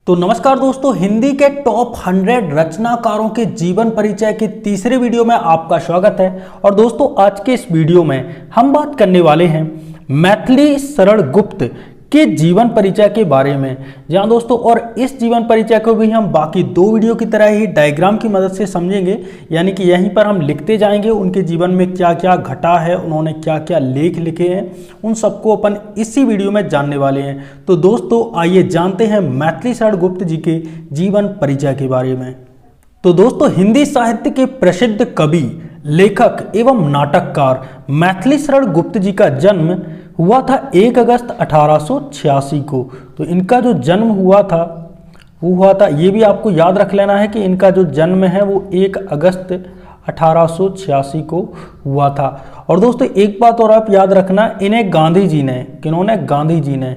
तो नमस्कार दोस्तों, हिंदी के टॉप 100 रचनाकारों के जीवन परिचय के तीसरे वीडियो में आपका स्वागत है। और दोस्तों, आज के इस वीडियो में हम बात करने वाले हैं मैथिली शरण गुप्त के जीवन परिचय के बारे में। जहां दोस्तों, और इस जीवन परिचय को भी हम बाकी दो वीडियो की तरह ही डायग्राम की मदद से समझेंगे, यानी कि यहीं पर हम लिखते जाएंगे उनके जीवन में क्या क्या घटा है, उन्होंने क्या क्या लेख लिखे हैं, उन सबको अपन इसी वीडियो में जानने वाले हैं। तो दोस्तों, आइए जानते हैं मैथिली शरण गुप्त जी के जीवन परिचय के बारे में। तो दोस्तों, हिंदी साहित्य के प्रसिद्ध कवि, लेखक एवं नाटककार मैथिली शरण गुप्त जी का जन्म हुआ था 1 अगस्त 1886 को। तो इनका जो जन्म हुआ था वो हुआ था, ये भी आपको याद रख लेना है कि इनका जो जन्म है वो 1 अगस्त 1886 को हुआ था। और दोस्तों, एक बात और आप याद रखना, इन्हें गांधी जी ने, किन्होंने, गांधी जी ने,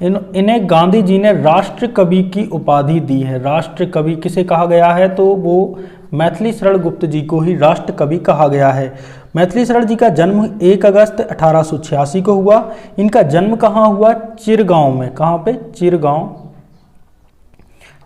इन्हें गांधी जी ने राष्ट्र कवि की उपाधि दी है। राष्ट्र कवि किसे कहा गया है? तो वो मैथिली शरण गुप्त जी को ही राष्ट्र कवि कहा गया है। मैथिली शरण जी का जन्म 1 अगस्त 1886 को हुआ। इनका जन्म कहाँ हुआ? चिरगांव में। कहाँ पे? चिरगांव।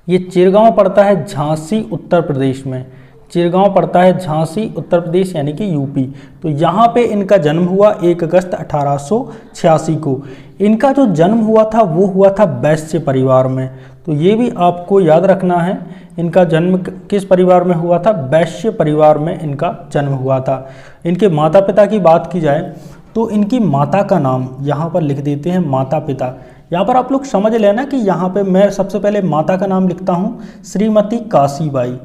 ये चिरगांव पड़ता है झांसी उत्तर प्रदेश में। चिरगांव पड़ता है झांसी उत्तर प्रदेश, यानी कि यूपी। तो यहाँ पे इनका जन्म हुआ 1 अगस्त 1886 को। इनका जो जन्म हुआ था वो हुआ था वैश्य परिवार में। तो ये भी आपको याद रखना है, इनका जन्म किस परिवार में हुआ था? वैश्य परिवार में इनका जन्म हुआ था। इनके माता पिता की बात की जाए तो इनकी माता का नाम यहाँ पर लिख देते हैं, माता पिता। यहाँ पर आप लोग समझ लेना कि यहाँ पे मैं सबसे पहले माता का नाम लिखता हूँ, श्रीमती काशीबाई।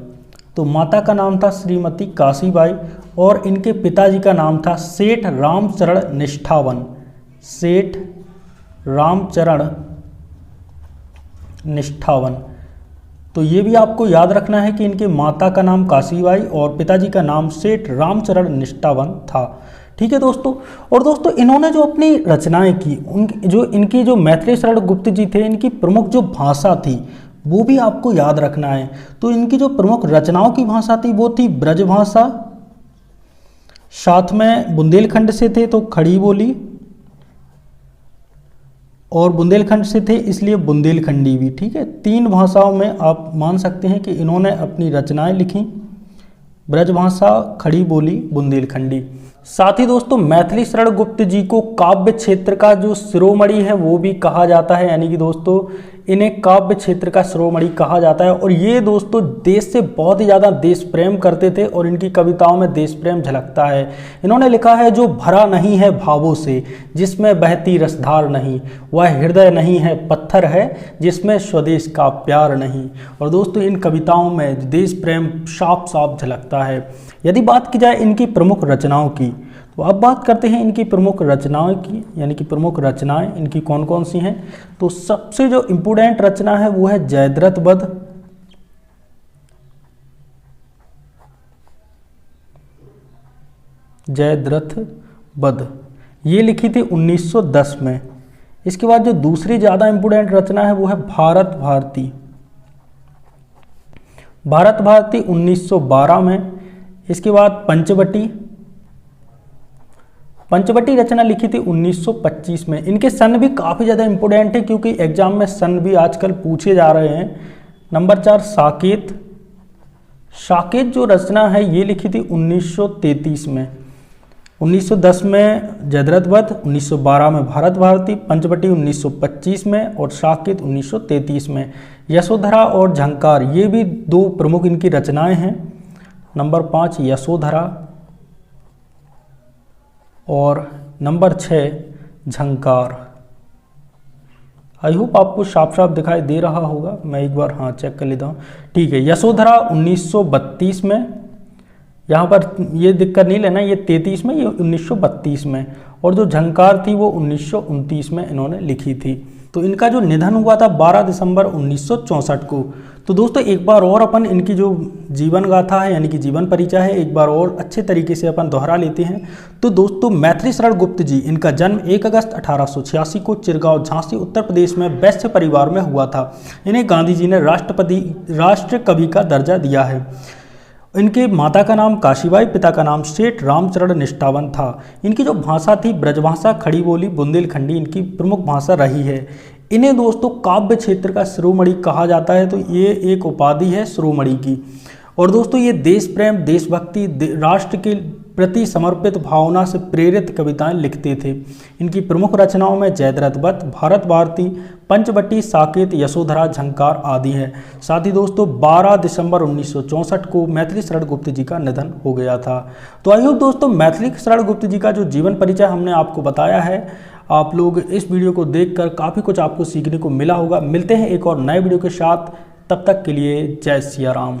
तो माता का नाम था श्रीमती काशीबाई और इनके पिताजी का नाम था सेठ रामचरण निष्ठावन। सेठ रामचरण निष्ठावन। तो ये भी आपको याद रखना है कि इनके माता का नाम काशीबाई और पिताजी का नाम सेठ रामचरण निष्ठावन था। ठीक है दोस्तों। और दोस्तों, इन्होंने जो अपनी रचनाएं की, इनकी जो मैथिली शरण गुप्त जी थे, इनकी प्रमुख जो भाषा थी वो भी आपको याद रखना है। तो इनकी जो प्रमुख रचनाओं की भाषा थी वो थी ब्रज भाषा, साथ में बुंदेलखंड से थे तो खड़ी बोली, और बुंदेलखंड से थे इसलिए बुंदेलखंडी भी। ठीक है, 3 भाषाओं में आप मान सकते हैं कि इन्होंने अपनी रचनाएं लिखी, ब्रजभाषा, खड़ी बोली, बुंदेलखंडी। साथ ही दोस्तों, मैथिली शरण गुप्त जी को काव्य क्षेत्र का जो शिरोमणि है वो भी कहा जाता है, यानी कि दोस्तों इन्हें काव्य क्षेत्र का शिरोमणि कहा जाता है। और ये दोस्तों देश से बहुत ही ज़्यादा देश प्रेम करते थे और इनकी कविताओं में देश प्रेम झलकता है। इन्होंने लिखा है, जो भरा नहीं है भावों से, जिसमें बहती रसधार नहीं, वह हृदय नहीं है पत्थर है, जिसमें स्वदेश का प्यार नहीं। और दोस्तों, इन कविताओं में देश प्रेम साफ साफ झलकता है। यदि बात की जाए इनकी प्रमुख रचनाओं की, तो अब बात करते हैं इनकी प्रमुख रचनाओं की, यानी कि प्रमुख रचनाएं इनकी कौन कौन सी हैं। तो सबसे जो इम्पोर्टेंट रचना है वो है जयद्रथ वध। जयद्रथ वध ये लिखी थी 1910 में। इसके बाद जो दूसरी ज़्यादा इम्पोर्टेंट रचना है वो है भारत भारती। भारत भारती 1912 में। इसके बाद पंचवटी। पंचवटी रचना लिखी थी 1925 में। इनके सन भी काफ़ी ज़्यादा इंपॉर्टेंट है क्योंकि एग्जाम में सन भी आजकल पूछे जा रहे हैं। नंबर 4 साकेत। साकेत जो रचना है ये लिखी थी 1933 में। 1910 में जयद्रथ वध, 1912 में भारत भारती, पंचवटी 1925 में और साकेत 1933 में। यशोधरा और झंकार ये भी 2 प्रमुख इनकी रचनाएं हैं। नंबर 5 यशोधरा और नंबर 6 झंकार। आई होप आपको साफ साफ दिखाई दे रहा होगा, मैं एक बार चेक कर लेता हूँ। ठीक है, यशोधरा 1932 में, यहाँ पर ये दिक्कत नहीं लेना, ये 33 में, ये 1932 में। और जो झंकार थी वो 1929 में इन्होंने लिखी थी। तो इनका जो निधन हुआ था 12 दिसंबर 1964 को। तो दोस्तों, एक बार और अपन इनकी जो जीवन गाथा है, यानी कि जीवन परिचय है, एक बार और अच्छे तरीके से अपन दोहरा लेते हैं। तो दोस्तों, मैथिली शरण गुप्त जी, इनका जन्म 1 अगस्त 1886 को चिरगांव झांसी उत्तर प्रदेश में वैश्य परिवार में हुआ था। इन्हें गांधी जी ने राष्ट्र कवि का दर्जा दिया है। इनके माता का नाम काशीबाई, पिता का नाम सेठ रामचरण निष्ठावन था। इनकी जो भाषा थी ब्रजभाषा, खड़ी बोली, बुंदेलखंडी इनकी प्रमुख भाषा रही है। इन्हें दोस्तों काव्य क्षेत्र का शिरोमणि कहा जाता है। तो ये एक उपाधि है शिरोमणि की। और दोस्तों ये देश प्रेम, देशभक्ति, राष्ट्र के प्रति समर्पित भावना से प्रेरित कविताएं लिखते थे। इनकी प्रमुख रचनाओं में जयद्रथ वध, भारत भारती, पंचवटी, साकेत, यशोधरा, झंकार आदि है। साथ ही दोस्तों 12 दिसंबर 1964 को मैथिली शरण गुप्त जी का निधन हो गया था। तो आई होप दोस्तों मैथिली शरण गुप्त जी का जो जीवन परिचय हमने आपको बताया है, आप लोग इस वीडियो को देखकर काफ़ी कुछ आपको सीखने को मिला होगा। मिलते हैं एक और नए वीडियो के साथ, तब तक के लिए जय सिया राम।